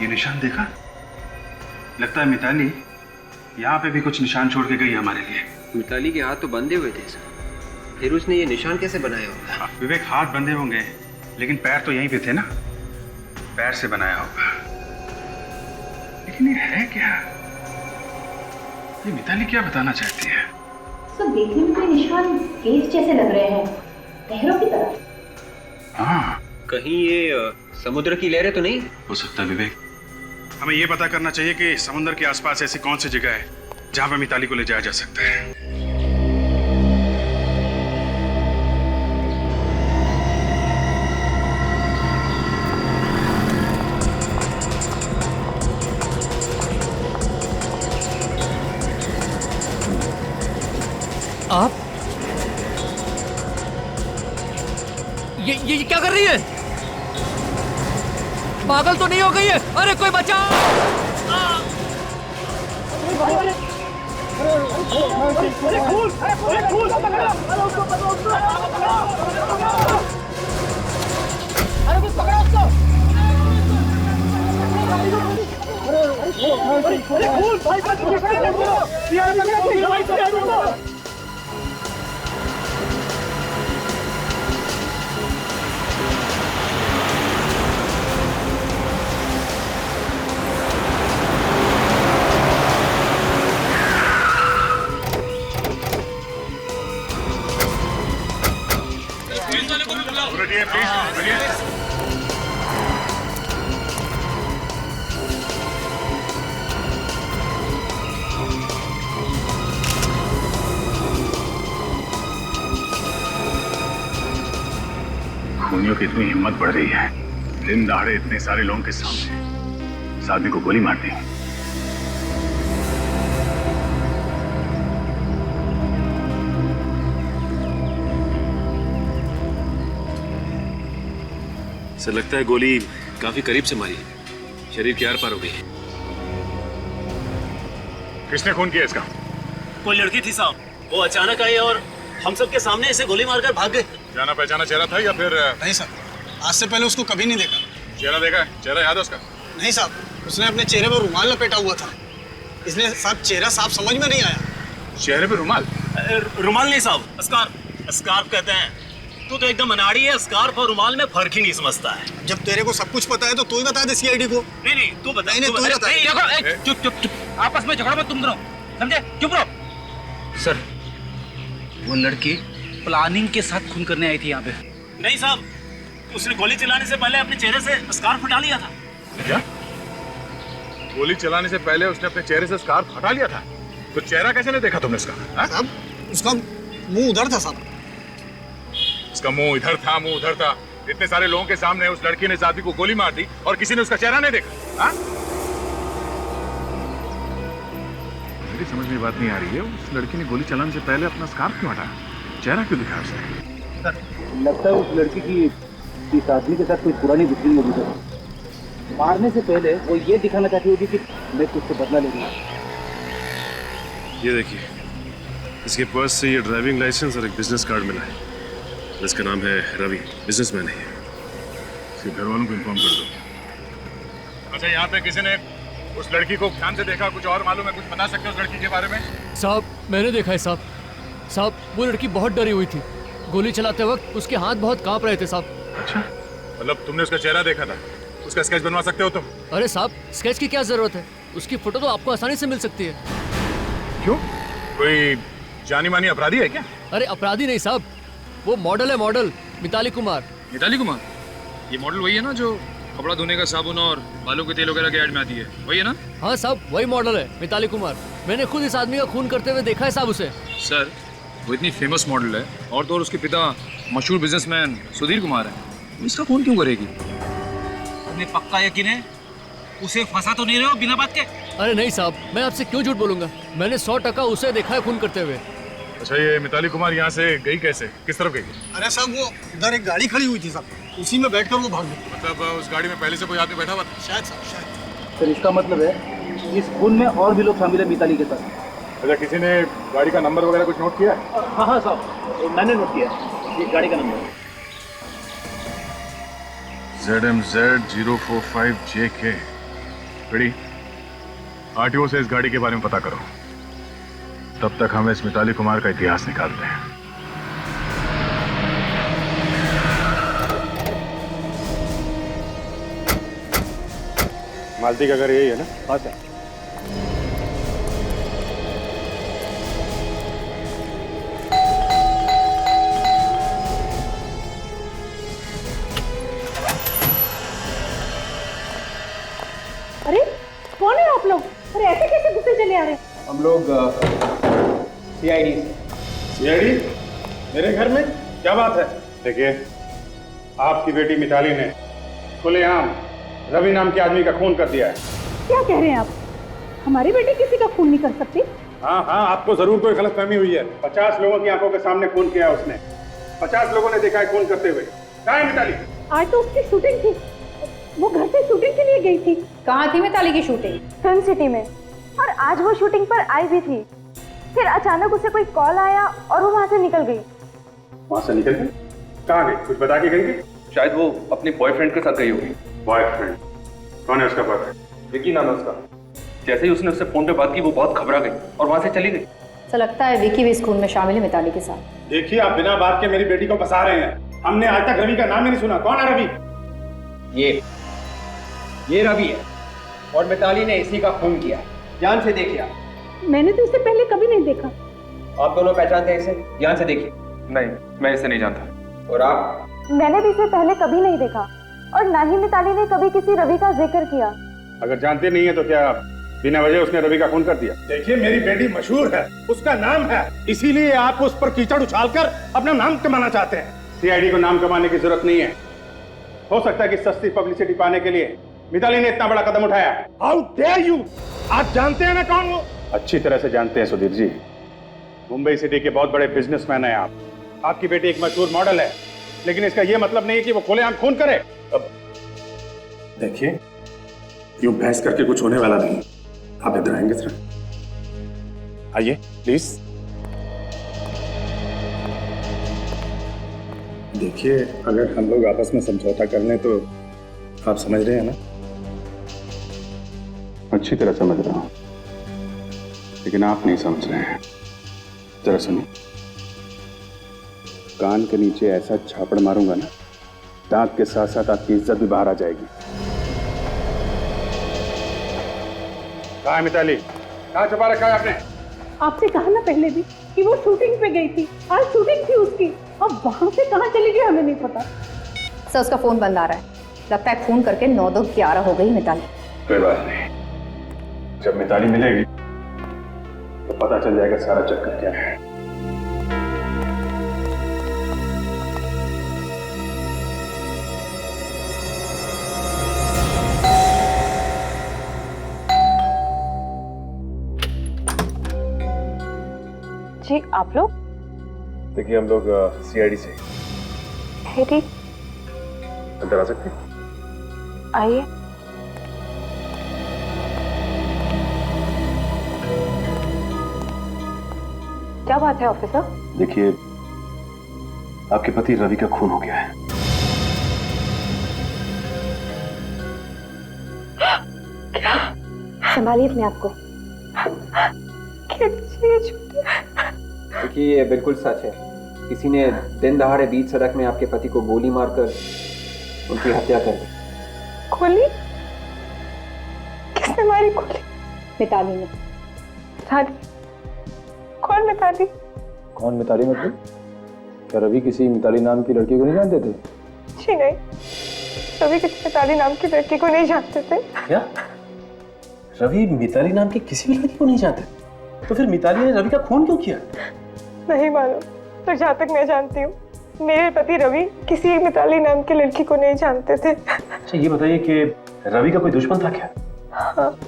ये निशान देखा? लगता है मिताली यहाँ पे भी कुछ निशान छोड़ के गई हमारे लिए। मिताली के हाथ तो बंधे हुए थे सर, फिर उसने ये निशान कैसे बनाया होगा? विवेक, हाथ बंधे होंगे लेकिन पैर तो यहीं पे थे ना, पैर से बनाया होगा। लेकिन ये है क्या? ये मिताली क्या बताना चाहती है? सब देखने में कोई निशान केस जैसे लग रहे हैं, लहरों की तरह। हाँ, कहीं ये समुद्र की लहरें तो नहीं हो सकता है विवेक। हमें ये पता करना चाहिए कि समुद्र के आसपास ऐसी कौन सी जगह है जहां पर मिताली को ले जाया जा सकता है। आप ये क्या कर रही है? पागल तो नहीं हो गई है? अरे कोई बचाओ! खूनियों की इतनी हिम्मत बढ़ रही है, दिन दहाड़े इतने सारे लोगों के सामने इस आदमी को गोली मार दी। सर लगता है गोली काफी करीब से मारी, शरीर के आर पार हो गई है। किसने खून किया इसका? कोई लड़की थी साहब, वो अचानक आई और हम सबके सामने इसे गोली मारकर भाग गए। जाना पहचाना चेहरा था या फिर? नहीं साहब, आज से पहले उसको कभी नहीं देखा। चेहरा देखा है? चेहरा याद है उसका? नहीं साहब, उसने अपने चेहरे पर रुमाल लपेटा हुआ था, इसलिए साहब चेहरा साफ समझ में नहीं आया। चेहरे पे रुमाल? रुमाल नहीं साहब, स्कार्फ, स्कार्फ कहते हैं। तू तो एकदम अनाड़ी है, स्कार्फ और रुमाल में फर्क ही नहीं समझता है। जब तेरे को सब कुछ पता है तो तू ही बता दे सीआईडी को। नहीं तू बता। नहीं, तू ही बता। चुप, आपस में झगड़ा मत तुम दोनों, समझे? चुप रहो। सर, वो लड़की प्लानिंग के साथ खून करने आई थी यहाँ पे। नहीं साहब, उसने गोली चलाने से पहले अपने चेहरे से स्कार्फ हटा लिया था। क्या? गोली चलाने से पहले उसने अपने चेहरे से स्कार्फ हटा लिया था? तो चेहरा कैसे नहीं देखा तुमने इसका? साहब, उसका मुंह उधर था साहब। उसका मुंह इधर था, मुंह उधर था। इतने सारे लोगों के सामने उस लड़की ने इस आदमी को गोली मार दी और किसी ने उसका चेहरा नहीं देखा? हाँ? मेरी समझ में बात नहीं आ रही है, उस लड़की ने गोली चलाने से पहले अपना स्कार्फ क्यों हटाया? चेहरा क्यों दिखाया उसने? लगता है उस लड़की की इस आदमी के साथ कोई पुरानी दुश्मनी होगी सर। मारने से पहले वो ये दिखाना चाहती होगी कि मैं तुझसे बदला ले रही हूँ। ये देखिए, इसके पर्स से ये ड्राइविंग लाइसेंस और एक बिजनेस कार्ड मिला है। इसका नाम है रवि, बिजनेसमैन है। इसके घर वालों को इन्फॉर्म कर दो। अच्छा, यहाँ पे किसी ने उस लड़की को ध्यान से देखा? कुछ और मालूम है? कुछ बता सकते हो उस लड़की के बारे में? साहब, मैंने देखा है साहब। साहब, वो लड़की बहुत डरी हुई थी। गोली चलाते वक्त उसके हाथ बहुत कांप रहे थे साहब। अच्छा, मतलब तुमने उसका चेहरा देखा था? उसका स्केच बनवा सकते हो तुम? अरे साहब, स्केच की क्या जरूरत है? उसकी फोटो तो आपको आसानी से मिल सकती है। क्यों? कोई जानी मानी अपराधी है क्या? अरे अपराधी नहीं साहब, वो मॉडल है, मॉडल मिताली कुमार। मिताली कुमार? ये मॉडल वही है ना जो कपड़ा धोने का साबुन और बालों के तेल वगैरह के ऐड में आती है, वही है ना? हाँ साहब, वही मॉडल है, मिताली कुमार। मैंने खुद इस आदमी का खून करते हुए देखा है साहब उसे। सर, वो इतनी फेमस मॉडल है और तो और उसके पिता मशहूर बिजनेसमैन सुधीर कुमार है, इसका खून क्यों करेगी? तुम्हें पक्का यकीन है उसे फंसा तो नहीं रहे हो बिना बात के? अरे नहीं साहब, मैं आपसे क्यों झूठ बोलूंगा? मैंने 100% उसे देखा है खून करते हुए। अच्छा, ये मिताली कुमार यहाँ से गई कैसे? किस तरफ गई? अरे साहब, वो उधर एक गाड़ी खड़ी हुई थी साहब, उसी में बैठकर वो भाग गई। मतलब उस गाड़ी में पहले से कोई आदमी बैठा हुआ था? शायद साहब, शायद। सर, इसका मतलब है इस खून में और भी लोग शामिल है मिताली के साथ। अच्छा, किसी ने गाड़ी का नंबर वगैरह कुछ नोट किया? हाँ साहब, मैंने नोट किया ये गाड़ी का number. ZMZ 045JK। Ready, RTO से इस गाड़ी के बारे में पता करो। तब तक हम इस मिताली कुमार का इतिहास निकालते हैं। मालती का घर यही है ना? हाँ सर। अरे कौन है आप लोग? अरे ऐसे कैसे घुसे चले आ रहे हैं? हम लोग सीआईडी। सीआईडी? मेरे घर में? क्या बात है? देखिए, आपकी बेटी मिताली ने खुलेआम रवि नाम के आदमी का खून कर दिया है। क्या कह रहे हैं आप? हमारी बेटी किसी का खून नहीं कर सकती। हाँ हाँ, आपको जरूर कोई गलतफहमी हुई है। 50 लोगों की आंखों के सामने खून किया उसने। 50 लोगों ने देखा है खून करते हुए। कहाँ है मिताली? आज तो उसकी शूटिंग थी, वो घर से शूटिंग के लिए गई थी। कहाँ थी मिताली की शूटिंग? फिल्म सिटी में, और आज वो शूटिंग पर आई भी थी। फिर अचानक उसे कोई कॉल आया और वो वहाँ से निकल गई। वहाँ से निकल गई? कहाँ गई? कुछ बता के गई थी? शायद वो अपने बॉयफ्रेंड के साथ गई होगी। बॉयफ्रेंड? कौन है उसका बॉयफ्रेंड? विकी नाम है उसका। जैसे ही उसने उससे फोन पे बात की, वो बहुत घबरा गई और वहाँ से चली गई। ऐसा लगता है विकी भी इस खून में शामिल है मिताली के साथ। देखिए, आप बिना बात के मेरी बेटी को फंसा रहे हैं। हमने आज तक रवि का नाम ही नहीं सुना। कौन है रवि? ये रवि है और मिताली ने इसी का खून किया। ध्यान से देखिए आप। मैंने तो इसे पहले कभी नहीं देखा। आप दोनों पहचानते हैं इसे? ध्यान से देखिए। नहीं, मैं इसे नहीं जानता। और आप? मैंने भी इसे पहले कभी नहीं देखा, और ना ही मिताली ने कभी किसी रवि का जिक्र किया। अगर जानते नहीं है तो क्या बिना वजह उसने रवि का खून कर दिया? देखिए, मेरी बेटी मशहूर है, उसका नाम है, इसीलिए आप उस पर कीचड़ उछालकर अपना नाम कमाना चाहते हैं। सीआईडी को नाम कमाने की जरूरत नहीं है। हो सकता है कि सस्ती पब्लिसिटी पाने के लिए मिताली ने इतना बड़ा कदम उठाया। How dare you! आप जानते हैं ना कौन वो? अच्छी तरह से जानते हैं सुधीर जी। मुंबई सिटी के बहुत बड़े बिजनेसमैन हैं आप। आपकी बेटी एक मशहूर मॉडल है, लेकिन इसका यह मतलब नहीं है कि वो खुलेआम खून करे। अब देखिए, यूं बहस करके कुछ होने वाला नहीं। आप इधर आएंगे जरा? आइए प्लीज। देखिए, अगर हम लोग आपस में समझौता कर लें तो आप समझ रहे हैं ना? अच्छी तरह समझ रहा हूं, लेकिन आप नहीं समझ रहे हैं। जरा सुनिए, कान के नीचे ऐसा झापड़ मारूंगा ना, दांत के साथ साथ आपकी इज्जत भी बाहर आ जाएगी। कहाँ है मिताली? कहाँ छुपा रखा है आपने? आपसे कहा ना पहले भी कि वो शूटिंग पे गई थी। आज शूटिंग थी उसकी, अब वहां से कहाँ चली गई हमें नहीं पता। सर, उसका फोन बंद आ रहा है। लगता है फोन करके 9-2-11 हो गई मिताली। कोई बात नहीं, जब मिताली मिलेगी तो पता चल जाएगा सारा चक्कर क्या है। जी, आप लोग? देखिए, हम लोग सीआईडी से। ठीक, अंदर आ सकते हैं? आइए। क्या बात है ऑफिसर? देखिए, आपके पति रवि का खून हो गया है। क्या? संभालिए अपने आप को। देखिए, ये बिल्कुल सच है। किसी ने दिन दहाड़े बीच सड़क में आपके पति को गोली मारकर उनकी हत्या कर दी। गोली? किसने मारी गोली? मिताली ने। मिताली? कौन मिताली? कौन मिताली मतलब? क्या रवि किसी मिताली नाम की लड़की को नहीं जानते थे? जी नहीं, रवि किसी मिताली नाम की लड़की को नहीं जानते थे। क्या? रवि मिताली नाम की किसी भी लड़की को नहीं जानते? तो फिर मिताली ने रवि का खून क्यों किया? नहीं मालूम, तो जहाँ तक मैं जानती हूँ मेरे पति रवि किसी मिताली नाम की लड़की को नहीं जानते थे। अच्छा, ये बताइए कि रवि का कोई दुश्मन था क्या? हाँ,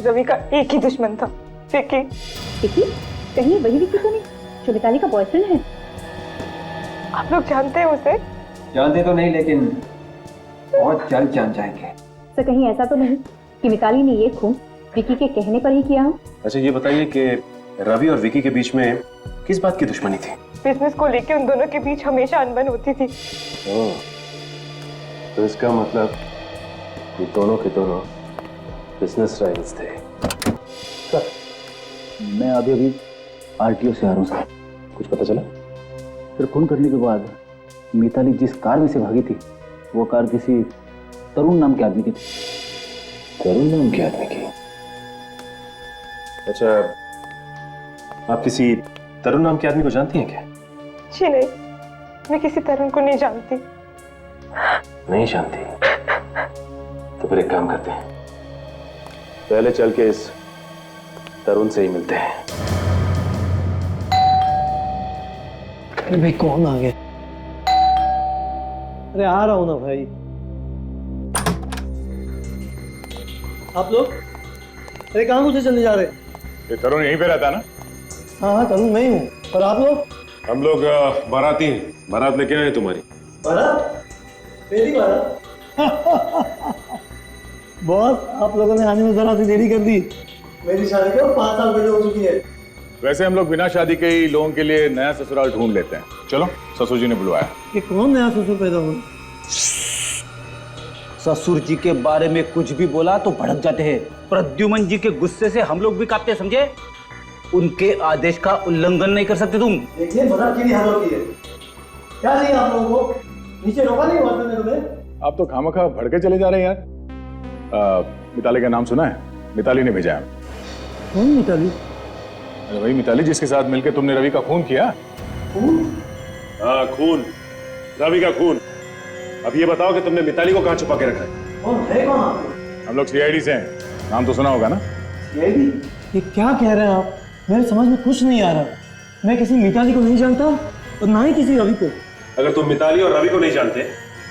रवि का एक ही दुश्मन था, विकी। विकी? कहीं वही विकी तो नहीं जो मिताली का बॉयफ्रेंड है? आप लोग जानते हैं उसे? जानते तो नहीं, लेकिन बहुत जल्द जान जाएंगे। सर, कहीं ऐसा तो नहीं कि मिताली ने ये खून विकी के कहने पर ही किया हो? अच्छा, ये बताइए कि रवि और विकी के बीच में किस बात की दुश्मनी थी? बिजनेस को लेकर उन दोनों के बीच हमेशा अनबन होती थी। तो इसका मतलब ये दोनों के दोनों बिजनेस राइवल्स थे। सर मैं अभी अभी आरटीओ से आ रहा हूँ सर। कुछ पता चला? फिर फोन करने के बाद मिताली जिस कार में से भागी थी वो कार किसी तरुण नाम के आदमी की थी। तरुण नाम के आदमी की? अच्छा, आप किसी तरुण नाम के आदमी को जानती हैं क्या? जी नहीं, मैं किसी तरुण को नहीं जानती। नहीं जानती? तो फिर एक काम करते हैं, पहले चल के इस तरुण से ही मिलते हैं। अरे भाई कौन आ गया? अरे आ रहा हूं ना भाई। आप लोग अरे कहाँ मुझे चले जा रहे? ये तरुण यहीं पे रहता है ना? हाँ हाँ तरुण मैं ही हूँ। और आप लोग? हम लोग बाराती हैं, बारात लेके आए तुम्हारी। बारात? मेरी बारात? बॉस आप लोगों ने आने में जरा सी देरी कर दी। मेरी शादी को 5 साल पहले हो चुकी है। वैसे हम लोग बिना शादी के ही लोगों के लिए नया ससुराल ढूंढ लेते हैं। चलो, ससुर जी ने बुलवाया। ये कौन नया ससुर पैदा हुआ? ससुर जी के बारे में कुछ भी बोला तो भड़क जाते हैं। प्रद्युमन जी के गुस्से से हम लोग भी कांपते हैं, समझे? उनके आदेश का उल्लंघन नहीं कर सकते तुम। देखिए बारात की भी हालत की है। क्या चाहिए आप लोगों को? नीचे रोका नहीं हुआ था तुम्हें? आप तो खामखा भड़के चले जा रहे हैं यार। मिताली का नाम सुना है? मिताली ने भेजा है। कौन मिताली? अरे वही मिताली जिसके साथ मिलकर तुमने रवि का खून किया। खून? हाँ खून, रवि का खून। अब ये बताओ कि तुमने मिताली को कहाँ छुपा के रखा है? कौन है? कौन आप लोग? हम लोग सीआईडी से हैं, नाम तो सुना होगा ना? सीआईडी? ये क्या कह रहे हैं आप? मेरे समझ में कुछ नहीं आ रहा। मैं किसी मिताली को नहीं जानता और ना ही किसी रवि को। अगर तुम मिताली और रवि को नहीं जानते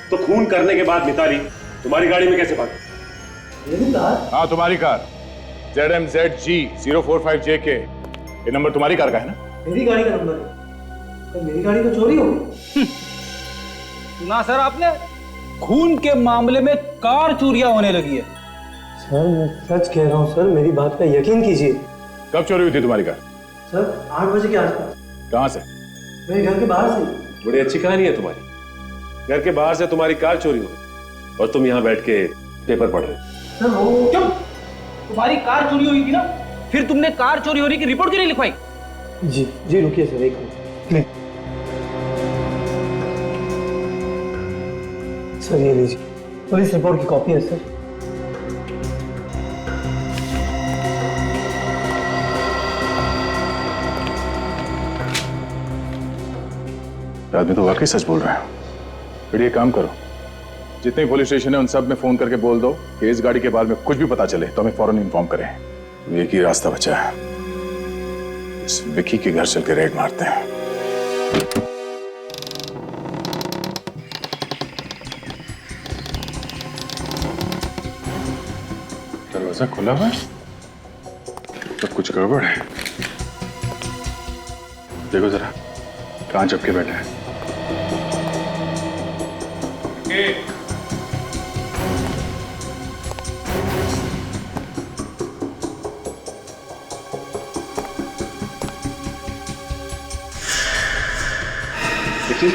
तो खून करने के बाद मिताली तुम्हारी गाड़ी में कैसे भागी? मेरी कार? हाँ तुम्हारी कार, ZMZG 045JK। ये नंबर तुम्हारी कार का है ना? मेरी गाड़ी का नंबर है। तो मेरी गाड़ी तो चोरी हो गई। सुना सर आपने? खून के मामले में कार चोरियां होने लगी है। सर मैं सच कह रहा हूँ सर, मेरी बात का यकीन कीजिए। कब चोरी हुई थी तुम्हारी कार? सर 8 बजे के आसपास। कहाँ से? मेरे घर के बाहर से। बड़ी अच्छी कहानी है तुम्हारी। घर के बाहर से तुम्हारी कार चोरी हो गई और तुम यहाँ बैठ के पेपर पढ़ रहे हो। सर वो क्यों? तुम्हारी कार चोरी हुई थी ना, फिर तुमने कार चोरी होने की रिपोर्ट क्यों नहीं लिखवाई? जी जी रुकिए सर एक मिनट। सर ये लीजिए, पुलिस रिपोर्ट की कॉपी है सर। आदमी तो वाकई सच बोल रहा है। फिर ये काम करो, जितने पुलिस स्टेशन है उन सब में फोन करके बोल दो कि इस गाड़ी के बारे में कुछ भी पता चले तो हमें फौरन इन्फॉर्म करें। एक ही रास्ता बचा है, इस विकी के घर चल के रेड मारते हैं। दरवाजा खुला हुआ है तो कुछ गड़बड़ है। देखो जरा कहाँ चपके बैठा है। विकी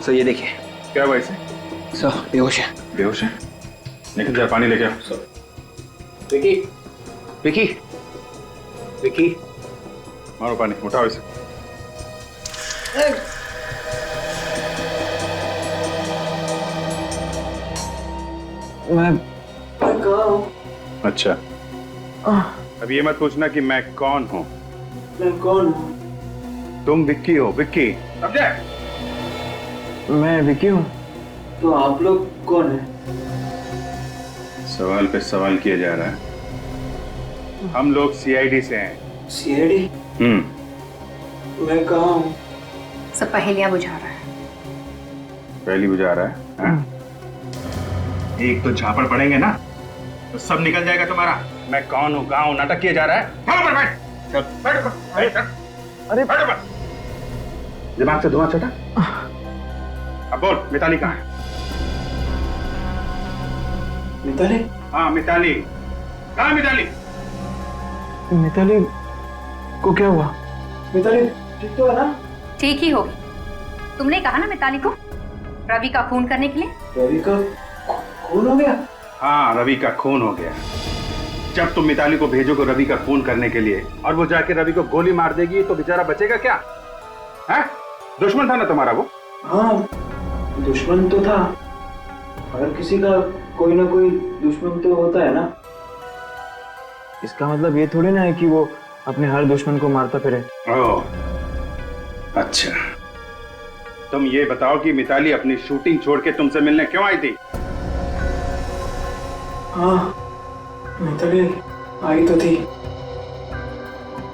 सर ये देखिए। क्या भाई से? सर बेहोश है। बेहोश है? निकल जा, पानी लेके आओ। विकी विकी विकी मारो पानी, उठाओ इसे। मैं कहाँ हूँ? अच्छा, अब ये मत पूछना कि मैं कौन हूँ। मैं कौन हूँ? तुम विक्की हो, विक्की समझे? मैं विकी हूँ। तो आप लोग कौन हैं? सवाल पे सवाल किया जा रहा है। हम लोग सीआईडी से हैं। सीआईडी? मैं कहाँ हूँ? सब पहेलियां बुझा रहा है। पहली बुझा रहा है हाँ? एक तो झापड़ पड़ेंगे ना तो सब निकल जाएगा तुम्हारा। मैं कौन हूँ, कहाँ हूँ, नाटक किया जा रहा है। चल ऊपर बैठ, चल बैठ ऊपर, चल। अरे बैठ ऊपर। दिमाग से धुआं छटा। अब बोल मिताली कहाँ है? मिताली? हाँ मिताली, कहाँ मिताली? मिताली को क्या हुआ? मिताली ठीक तो है ना? ठीक ही होगी। तुमने कहा ना मिताली को रवि का खून करने के लिए। रवि का खून हो गया? हाँ, रवि का खून हो गया। जब तुम मिताली को भेजोगे रवि का खून करने के लिए और वो जाके रवि को गोली मार देगी तो बेचारा बचेगा क्या? है? दुश्मन था ना तुम्हारा वो? हाँ, दुश्मन तो था। हर किसी का कोई ना कोई दुश्मन तो होता है ना। इसका मतलब ये थोड़ी ना है कि वो अपने हर दुश्मन को मारता फिरे। ओह, अच्छा। तुम ये बताओ कि मिताली अपनी शूटिंग छोड़ के तुमसे मिलने क्यों आई थी? हाँ, मिताली आई तो थी।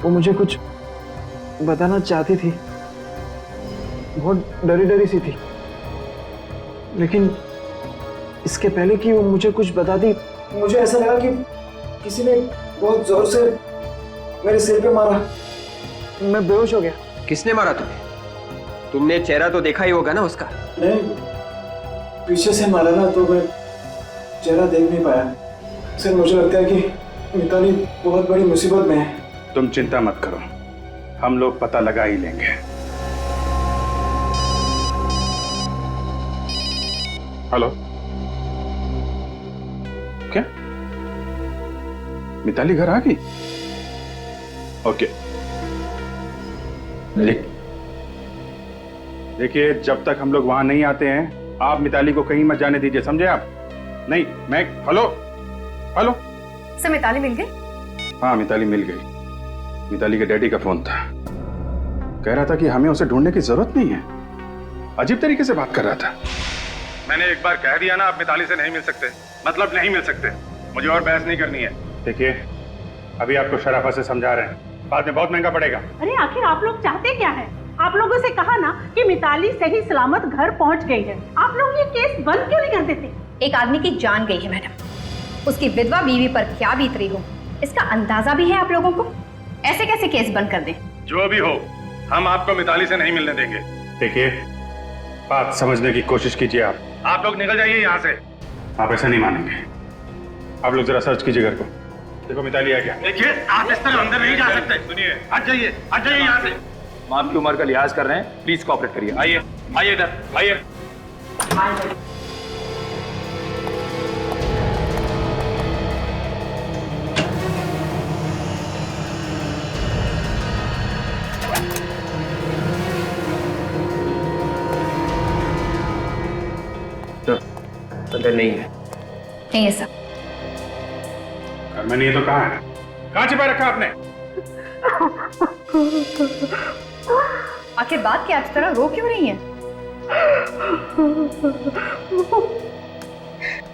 वो मुझे कुछ बताना चाहती थी। बहुत डरी डरी सी थी। लेकिन इसके पहले कि वो मुझे कुछ बता दी, मुझे ऐसा लगा कि किसी ने बहुत जोर से मेरे सिर पे मारा। मैं बेहोश हो गया। किसने मारा तुम्हें? तुमने चेहरा तो देखा ही होगा ना उसका। नहीं, पीछे से मारा ना, तो मैं चेहरा देख नहीं पाया। सर, मुझे लगता है कि मिताली बहुत बड़ी मुसीबत में है। तुम चिंता मत करो, हम लोग पता लगा ही लेंगे। हेलो, क्या मिताली घर आ गई? ओके। देखिए, जब तक हम लोग वहां नहीं आते हैं आप मिताली को कहीं मत जाने दीजिए, समझे आप? नहीं, मैं हेलो हेलो। सर, मिताली मिल गई? हाँ, मिताली मिल गई। मिताली के डैडी का फोन था, कह रहा था कि हमें उसे ढूंढने की जरूरत नहीं है। अजीब तरीके से बात कर रहा था। मैंने एक बार कह दिया ना, आप मिताली से नहीं मिल सकते, मतलब नहीं मिल सकते। मुझे और बहस नहीं करनी है। देखिए, अभी आपको शराफत से समझा रहे हैं, बाद में बहुत महंगा पड़ेगा। अरे आखिर आप लोग चाहते क्या है? आप लोगों से कहा ना कि मिताली सही सलामत घर पहुंच गई है। आप लोग ये केस बंद क्यों नहीं कर देते? एक आदमी की जान गई है मैडम, उसकी विधवा बीवी पर क्या बीत रही हो इसका अंदाजा भी है आप लोगों को। ऐसे कैसे केस बंद कर दें? जो भी हो, हम आपको मिताली से नहीं मिलने देंगे। देखिए, बात समझने की कोशिश कीजिए। आप लोग निकल जाइए यहाँ से। आप ऐसा नहीं मानेंगे। आप लोग जरा सर्च कीजिए घर को, देखो मिताली है क्या। देखिए, आप इस तरह अंदर नहीं जा सकते। सुनिए, हट जाइए यहाँ से। हम आपकी उम्र का लिहाज कर रहे हैं, प्लीज कोऑपरेट करिए। आइए आइए इधर आइए। अंदर नहीं है। नहीं है सर। घर में नहीं है तो कहाँ है? कहाँ छिपा रखा आपने? आखिर बात क्या इस तरह रो क्यों रही है?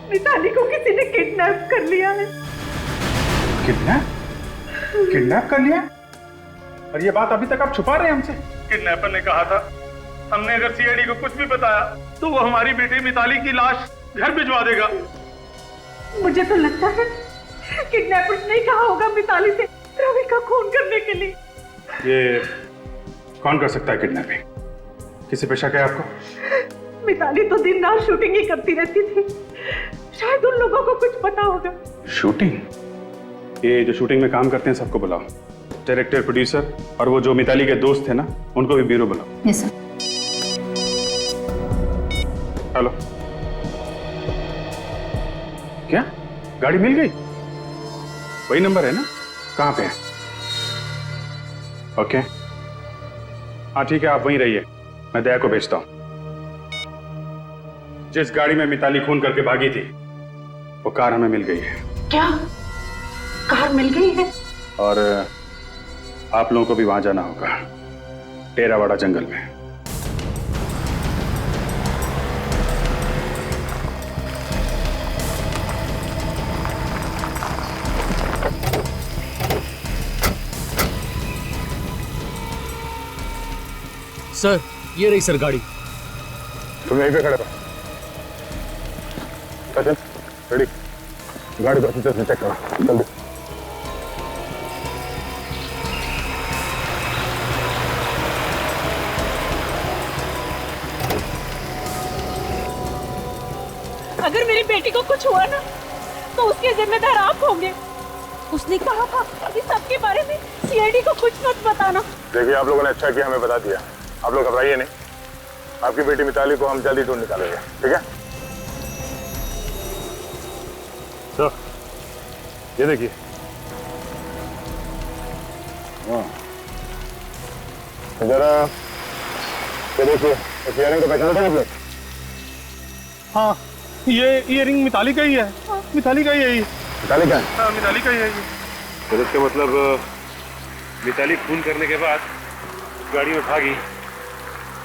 मिताली को किसी ने किडनैप कर लिया है। किडनैप कर लिया? और ये बात अभी तक आप छुपा रहे हैं हमसे? किडनैपर ने कहा था हमने अगर सीआईडी को कुछ भी बताया तो वो हमारी बेटी मिताली की लाश घर भिजवा देगा। मुझे तो लगता है किडनैपर्स ने कहा होगा मिताली से रवि का खून करने के लिए। ये कौन कर सकता है किडनैपिंग? किसी पे शक है आपको? मिताली तो दिन रात शूटिंग ही करती रहती थी, शायद उन लोगों को कुछ पता होगा। शूटिंग? ये जो शूटिंग में काम करते हैं सबको बुलाओ, डायरेक्टर, प्रोड्यूसर और वो जो मिताली के दोस्त थे ना उनको भी ब्यूरो बुलाओ। Yes sir. हेलो, क्या गाड़ी मिल गई? वही नंबर है ना? कहाँ पे है? ओके, हाँ ठीक है, आप वहीं रहिए, मैं दया को भेजता हूं। जिस गाड़ी में मिताली खून करके भागी थी वो कार हमें मिल गई है। क्या कार मिल गई है? और आप लोगों को भी वहां जाना होगा, टेरावाड़ा जंगल में। सर, ये रही सर गाड़ी। तुम यहीं पे खड़े रहो। सचिन, रेडी? गाड़ी को अच्छी तरह से चेक करो, जल्दी। अगर मेरी बेटी को कुछ हुआ ना तो उसके जिम्मेदार आप होंगे। उसने कहा था इस सब के बारे में सीआईडी को कुछ मत बताना। देखिए, आप लोगों ने अच्छा किया हमें बता दिया। आप लोग घबराइए नहीं, आपकी बेटी मिताली को हम जल्दी ढूंढ निकालेंगे, ठीक है? तो ये देखिए, जरा ये देखिए, इस इयररिंग को पहचानते हैं आप लोग? हाँ, ये इयररिंग मिताली का ही है। मिताली का ही है ये। मिताली का है? हाँ, मिताली का ही है ये। तो इसका मतलब मिताली खून करने के बाद गाड़ी में भागी,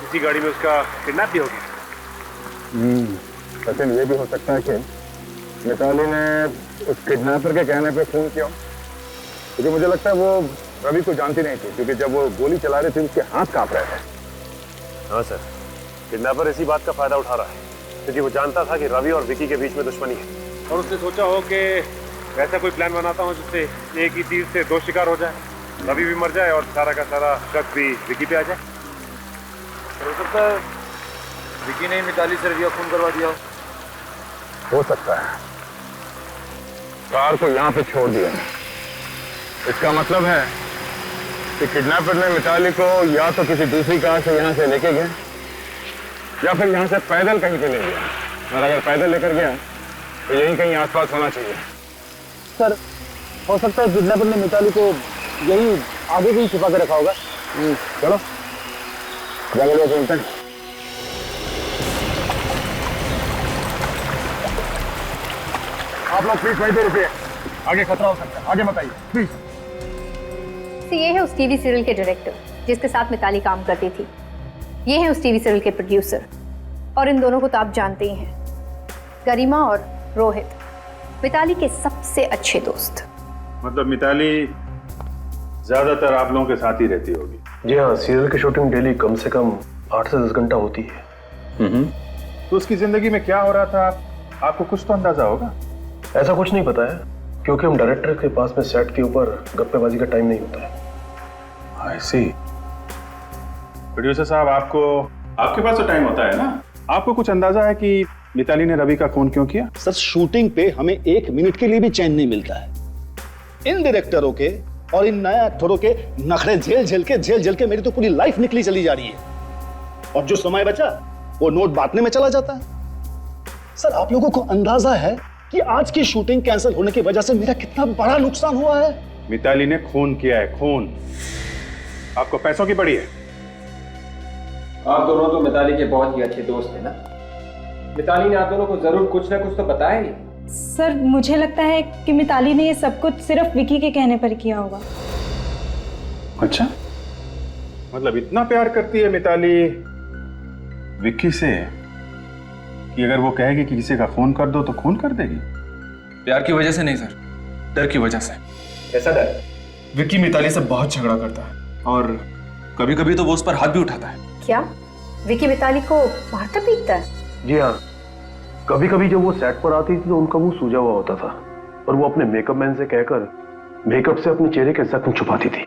इसी गाड़ी में उसका किडनैप भी हो गया। सचिन, ये भी हो सकता है कि मिताली ने उस किडनैपर के कहने पे फोन किया, क्योंकि मुझे लगता है वो रवि को जानती नहीं थी, क्योंकि जब वो गोली चला रही थी उसके हाथ कांप रहे थे। हाँ सर, किडनैपर इसी बात का फायदा उठा रहा है, क्योंकि वो जानता था कि रवि और विकी के बीच में दुश्मनी है, और उसने सोचा हो कि ऐसा कोई प्लान बनाता हूँ जिससे एक ही तीर से दो शिकार हो जाए, रवि भी मर जाए और सारा का सारा शक भी विकी पे आ जाए। हो सकता है विकी ने मिताली से रवि का खून करवा दिया हो सकता है। कार को यहाँ पे छोड़ दिया, इसका मतलब है कि किडनैपर ने मिताली को या तो किसी दूसरी कार से यहाँ से लेके गए, या फिर यहाँ से पैदल कहीं पे ले गया। और अगर पैदल लेकर गया तो यहीं कहीं आसपास होना चाहिए। सर, हो सकता है किडनैपर ने मिताली को यही आगे भी छुपा के रखा होगा। चलो जंगल में चलते हैं। आप लोग प्लीज वहीं पे रुकिए, आगे खतरा हो सकता है, आगे बताइए प्लीज। ये है उस टीवी सीरियल के डायरेक्टर जिसके साथ मिताली काम करती थी। ये है उस टीवी सीरियल के प्रोड्यूसर, और इन दोनों को तो आप जानते ही हैं, गरिमा और रोहित, मिताली के सबसे अच्छे दोस्त। मतलब मिताली ज्यादातर आप लोगों के साथ ही रहती होगी? जी हाँ, सीरियल की शूटिंग डेली कम से कम 8 से 10 घंटा होती है। तो उसकी जिंदगी में क्या हो रहा था आपको कुछ तो अंदाजा होगा? ऐसा कुछ नहीं पता है, क्योंकि हम डायरेक्टर के पास में सेट के ऊपर गप्पेबाजी का टाइम नहीं होता है। I see। प्रोड्यूसर साहब, आपके पास तो टाइम होता है ना, आपको कुछ अंदाजा है कि मिताली ने रवि का खून क्यों किया? सर, शूटिंग पे हमें 1 मिनट के लिए भी चैन नहीं मिलता है। इन डायरेक्टरों के और इन नए एक्टरों के नखरे झेल झेल के मेरी तो पूरी लाइफ निकली चली जा रही है, और जो समय बचा वो नोट बांटने में चला जाता है। सर, आप लोगों को अंदाजा है कि आज की शूटिंग कैंसिल होने की वजह से मेरा कितना बड़ा नुकसान हुआ है? मिताली ने खून किया है, खून। आपको पैसों की पड़ी है? आप दोनों तो मिताली के बहुत ही अच्छे दोस्त हैं ना। मिताली ने आप दोनों को जरूर कुछ ना कुछ तो बताया ही। सर, मुझे लगता है कि मिताली ने ये सब कुछ सिर्फ विकी के कहने पर किया होगा। अच्छा, मतलब इतना प्यार करती है मिताली विक्की से कि अगर वो कहेगी कि किसी का खून कर दो तो खून कर देगी? प्यार की वजह से नहीं सर, डर की वजह से। कैसा डर? विक्की मिताली से बहुत झगड़ा करता है, और कभी कभी तो वो उस पर हाथ भी उठाता है। क्या विकी मिताली को मारता पीटता है? जी हाँ, कभी कभी जब वो सेट पर आती थी तो उनका मुंह सूजा हुआ होता था, और वो अपने मेकअप मैन से कहकर मेकअप से अपने चेहरे के जख्म छुपाती थी।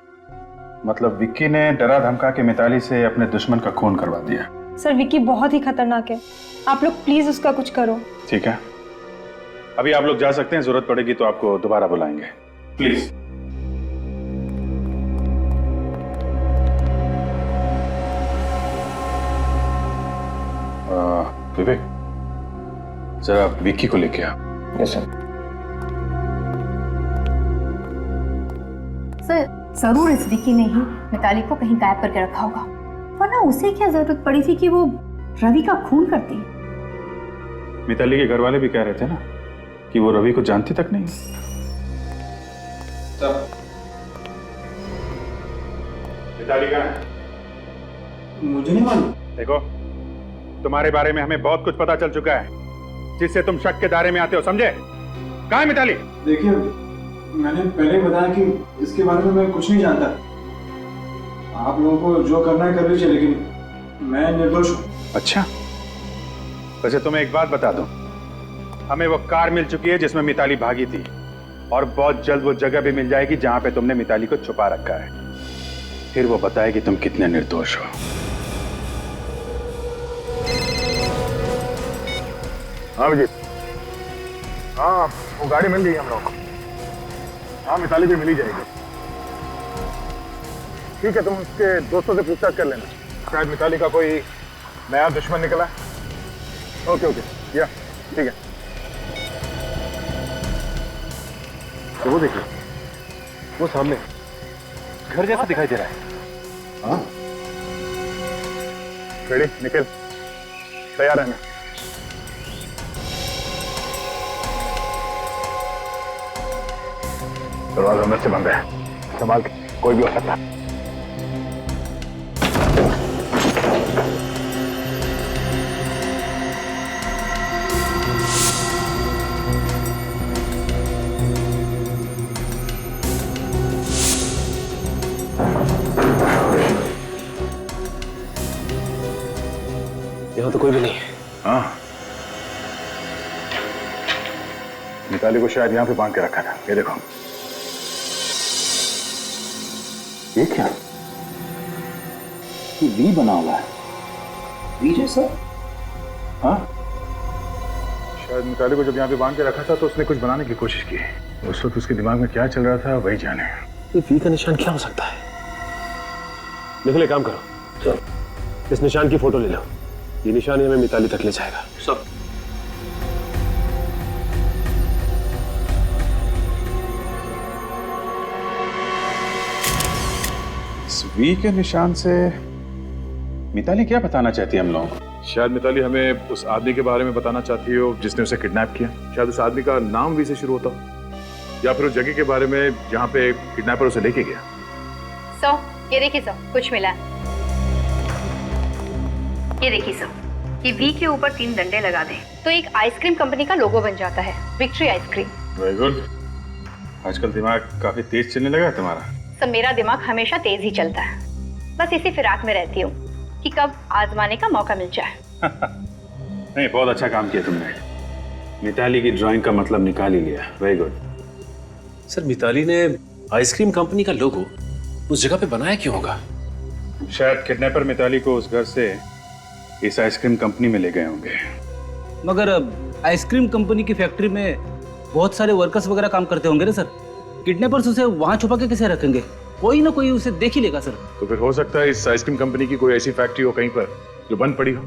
मतलब विक्की ने डरा धमका के मिताली से अपने दुश्मन का खून करवा दिया। सर, विकी बहुत ही खतरनाक है, आप लोग प्लीज उसका कुछ करो। ठीक है, अभी आप लोग जा सकते हैं, जरूरत पड़ेगी तो आपको दोबारा बुलाएंगे, प्लीज। विवेक, जरा विक्की को लेके आ। Yes sir. सर, जरूर इस विकी ने ही मिताली को कहीं गायब करके रखा होगा, वरना उसे क्या जरूरत पड़ी थी कि वो रवि का खून करती। मिताली के घर वाले भी कह रहे थे ना कि वो रवि को जानती तक नहीं। मिताली कहाँ है? मुझे नहीं मालूम। देखो, तुम्हारे बारे में हमें बहुत कुछ पता चल चुका है जिससे तुम शक के दायरे में आते हो, समझे? कहाँ है मिताली? देखिए, मैंने पहले ही बताया कि इसके बारे में मैं कुछ नहीं जानता। आप लोगों को जो करना है कर लीजिए, लेकिन मैं निर्दोष हूँ। अच्छा, वैसे तुम्हें एक बात बता दूं, हमें वो कार मिल चुकी है जिसमें मिताली भागी थी, और बहुत जल्द वो जगह भी मिल जाएगी जहां पे तुमने मिताली को छुपा रखा है। फिर वो बताएगी तुम कितने निर्दोष हो। हाँ विजय, हाँ वो गाड़ी मिल गई हम लोग को। हाँ, मिताली भी मिल ही जाएगी। ठीक है, तुम उसके दोस्तों से पूछताछ कर लेना, शायद मिताली का कोई नया दुश्मन निकला। ओके ओके, या ठीक है। तो वो देखिए, वो सामने घर जैसा दिखाई दे रहा है। हाँ, रेडी, निकल, तैयार रहना। दरवाजा अंदर से बंद है, संभाल के, कोई भी हो सकता है। यहाँ तो कोई भी नहीं है। हाँ, मिताली को शायद यहाँ पे बांध के रखा था। ये देखो, ये क्या? ये वी बना हुआ है, वी जैसा। हाँ, शायद मिताली को जब यहाँ पे बांध के रखा था तो उसने कुछ बनाने की कोशिश की। उस वक्त उसके दिमाग में क्या चल रहा था वही जाने। ये वी का निशान क्या हो सकता है? निकले, काम करो, चलो इस निशान की फोटो ले लो। ये निशान हमें मिताली तक ले जाएगा। सब इस वी के निशान से मिताली क्या बताना चाहती है हम लोगों को? शायद मिताली हमें उस आदमी के बारे में बताना चाहती हो जिसने उसे किडनैप किया। शायद उस आदमी का नाम वी से शुरू होता हो, या फिर उस जगह के बारे में जहाँ पे किडनैपर उसे लेके गया। ये देखिए सर, कुछ मिला। ये देखिए सर, ये वी के ऊपर 3 डंडे लगा दें तो एक आइसक्रीम कंपनी का लोगो बन जाता है, विक्ट्री आइसक्रीम। Very good. आजकल दिमाग काफी तेज चलने लगा है तुम्हारा। सब मेरा दिमाग हमेशा तेज ही चलता है, बस इसी फिराक में रहती हूँ कि कब आजमाने का मौका मिल जाए। नहीं, बहुत अच्छा काम किया तुमने। मिताली की ड्राइंग का मतलब निकाल ही लिया। Very good. सर, मिताली ने आइसक्रीम कंपनी का लोगो उस जगह पे बनाया क्यों होगा? शायद किडनैपर मिताली को उस घर से इस आइसक्रीम कंपनी में ले गए होंगे। मगर आइसक्रीम कंपनी की फैक्ट्री में बहुत सारे वर्कर्स वगैरह काम करते होंगे ना सर। किडनैपर्स उसे वहां छुपा के कैसे रखेंगे? कोई ना कोई उसे देख ही लेगा सर। तो फिर हो सकता है इस आइसक्रीम कंपनी की कोई ऐसी फैक्ट्री हो कहीं पर जो बंद पड़ी हो,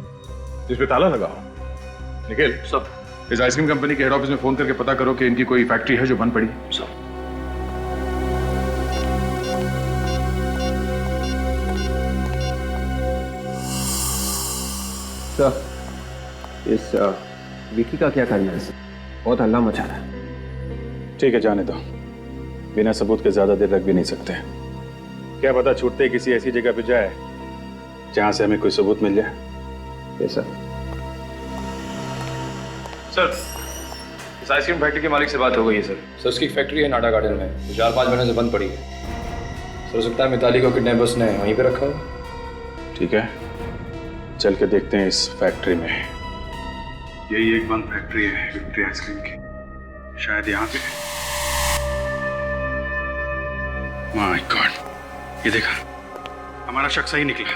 जिस पे ताला लगा हो। निखिल, सब इस आइसक्रीम कंपनी के हेड ऑफिस में फोन करके पता करो कि इनकी कोई फैक्ट्री है जो बंद पड़ी है। सब सर, इस विकी का क्या करना है सर? बहुत हल्ला मचा रहा है। ठीक है, जाने दो। बिना सबूत के ज्यादा देर रख भी नहीं सकते। क्या पता छूटते ही किसी ऐसी जगह पे जाए जहां से हमें कोई सबूत मिल जाए। Yes sir. सर, इस आइसक्रीम फैक्ट्री के मालिक से बात हो गई है सर। सर, उसकी फैक्ट्री है नाडा गार्डन में, तो 4-5 महीने से बंद पड़ी है। सर, हो सकता है मिताली को किडनैपर्स ने वहीं पे रखा हो। ठीक है, चल के देखते हैं इस फैक्ट्री में। यही एक बंद फैक्ट्री है विक्ट्री आइसक्रीम की, शायद यहाँ पे। माय गॉड, ये देखा, हमारा शक सही निकला।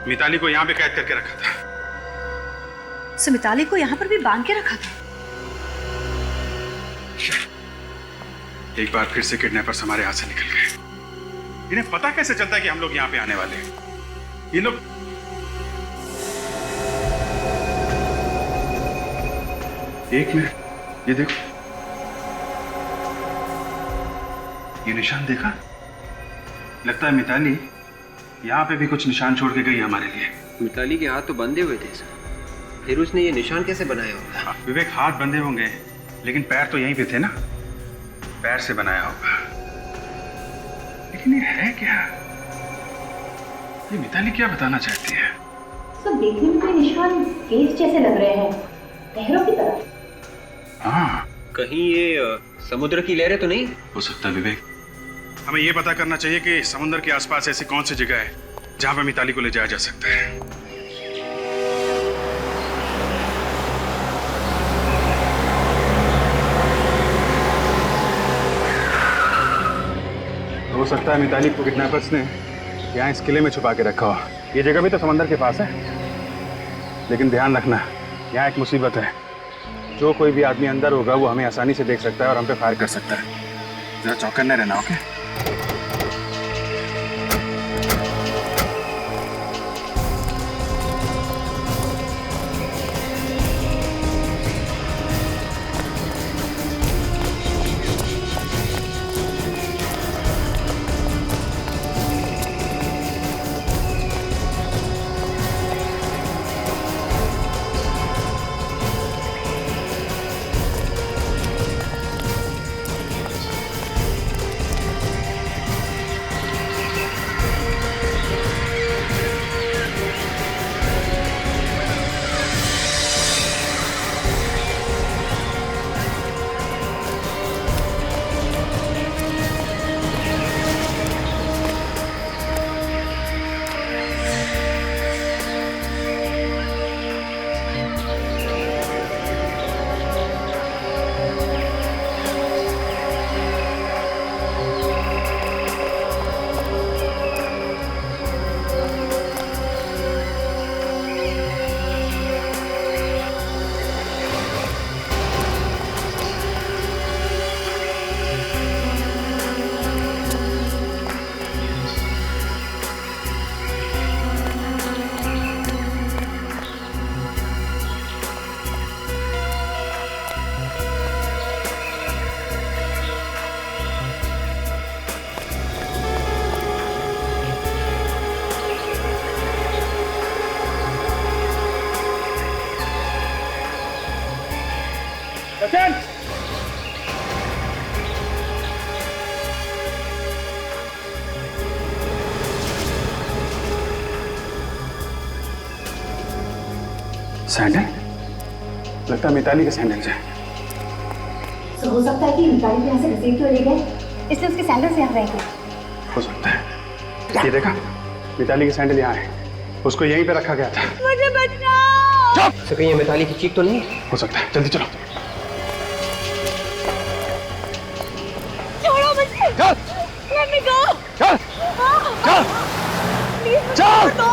मिताली को यहाँ पे कैद करके रखा था। सो मिताली को यहाँ पर भी बांध के रखा था। एक बार फिर से किडनैपर्स हमारे हाथ से निकल गए। इन्हें पता कैसे चलता है कि हम लोग यहाँ पे आने वाले हैं? ये लोग एक मिनट, ये देखो, ये निशान देखा? लगता है मिताली यहाँ पे भी कुछ निशान छोड़ के गई हमारे लिए। मिताली के हाथ तो बंधे हुए थे सर, फिर उसने ये निशान कैसे बनाया होगा? हाँ, विवेक, हाथ बंधे होंगे लेकिन पैर तो यहीं पे थे ना, पैर से बनाया होगा। लेकिन ये है क्या? ये मिताली क्या बताना चाहती है? सब देखने में कोई निशान केस जैसे लग रहे हैं, लहरों की तरह। हाँ, कहीं ये समुद्र की लहरें तो नहीं? हो सकता है विवेक। हमें ये पता करना चाहिए कि समुद्र के आसपास ऐसी कौन सी जगह है जहां पर मिताली को ले जाया जा सकता है। हो सकता है मिताली को किडनैपर्स ने यहाँ इस किले में छुपा के रखा हो। ये जगह भी तो समंदर के पास है, लेकिन ध्यान रखना, यहाँ एक मुसीबत है। जो कोई भी आदमी अंदर होगा वो हमें आसानी से देख सकता है और हम पे फायर कर सकता है। जरा चौकन्ने रहना, ओके? सचिन! सैंडल? लगता है मिताली के सैंडल से। तो हो सकता है कि मिताली को यहाँ से घसीट के ले गए, इसलिए उसके सैंडल से यहाँ रह गए। हो सकता है। ये देखा, मिताली के सैंडल यहाँ है। उसको यहीं पे रखा गया था। मुझे बचना! तो कहीं ये मिताली की चीख तो नहीं? हो सकता है। जल्दी चलो। छोड़ो मुझे! चल! Let me go! चल! चल! Please, चल! छोड़ दो!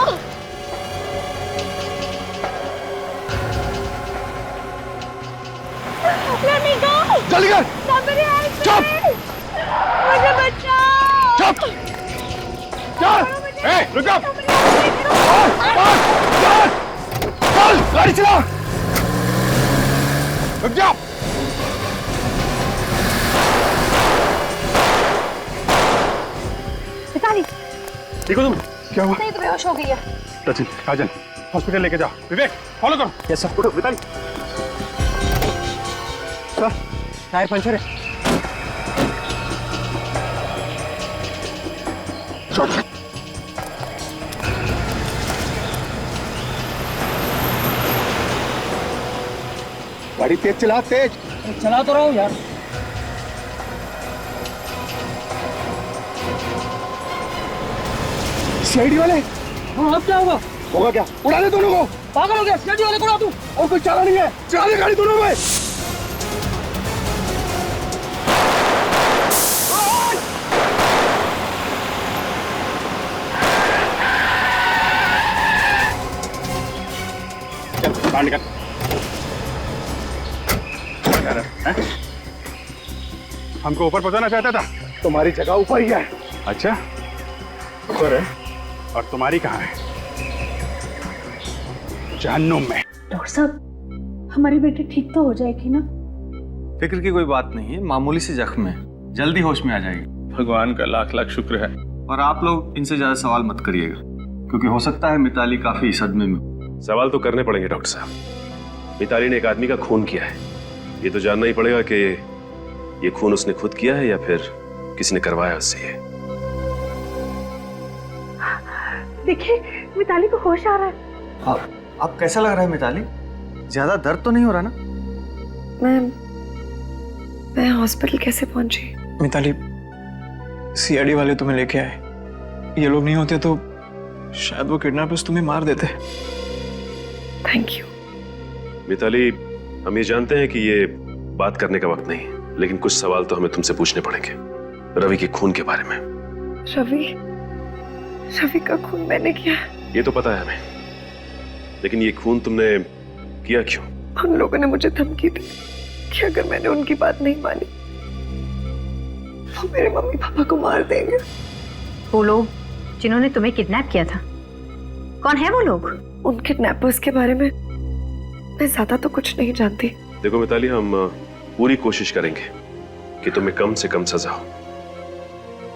Let me go! जल्दी कर! Somebody help me! चुप! मुझे बचाओ! चुप! चल! ए, रुक जा! चल! गाड़ी चला! रुक जा! मिताली! ठीक हो तुम? क्या हुआ? नहीं तो बेहोश हो गई है। सचिन, काजल, हॉस्पिटल लेके जाओ। विवेक, फॉलो करो। Yes sir. उठो, मिताली। सर, टायर पंचर है। गाड़ी तेज चला, तेज। चला तो रहा हूँ यार। सीआईडी वाले? हाँ, अब क्या होगा? होगा क्या? उड़ा दे दोनों को। पागल हो गया? सीआईडी वाले को उड़ा दूं? और कोई चाला नहीं है। चला दे गाड़ी दोनों में। चल, बाहर निकल। हमको ऊपर पहुंचाना चाहता था? तुम्हारी जगह ऊपर ही है। अच्छा, ऊपर है। और तुम्हारी कहाँ है? जहन्नुम में। डॉक्टर साहब, हमारी बेटी ठीक तो हो जाएगी ना? फिक्र की कोई बात नहीं है, मामूली सी जख्म है, जल्दी होश में आ जाएगी। भगवान का लाख लाख शुक्र है। और आप लोग इनसे ज्यादा सवाल मत करिएगा, क्योंकि हो सकता है मिताली काफी सदमे में। सवाल तो करने पड़ेंगे डॉक्टर साहब। मिताली ने एक आदमी का खून किया है, ये तो जानना ही पड़ेगा कि ये खून उसने खुद किया है या फिर किसी ने करवाया उससे। ये देखिए, मिताली को होश आ रहा है। आप कैसा लग रहा है मिताली? ज्यादा दर्द तो नहीं हो रहा ना? मैं हॉस्पिटल कैसे पहुंची? मिताली, सीआईडी वाले तुम्हें लेके आए। ये लोग नहीं होते तो शायद वो किडनैपर्स तुम्हें मार देते। Thank you. मिताली, हम ये जानते हैं कि ये बात करने का वक्त नहीं, लेकिन कुछ सवाल तो हमें तुमसे पूछने पड़ेंगे रवि के खून के बारे में। रवि का खून मैंने किया? ये तो पता है हमें, लेकिन ये खून तुमने किया क्यों? उन लोगों ने मुझे धमकी दी कि अगर मैंने उनकी बात नहीं मानी वो मेरे मम्मी पापा को मार देंगे। वो लोग जिन्होंने तुम्हें किडनैप किया था, कौन है वो लोग? उन किडनैपर्स के बारे में मैं ज्यादा तो कुछ नहीं जानती। देखो मिताली, हम पूरी कोशिश करेंगे कि तुम्हें कम से कम सजा हो,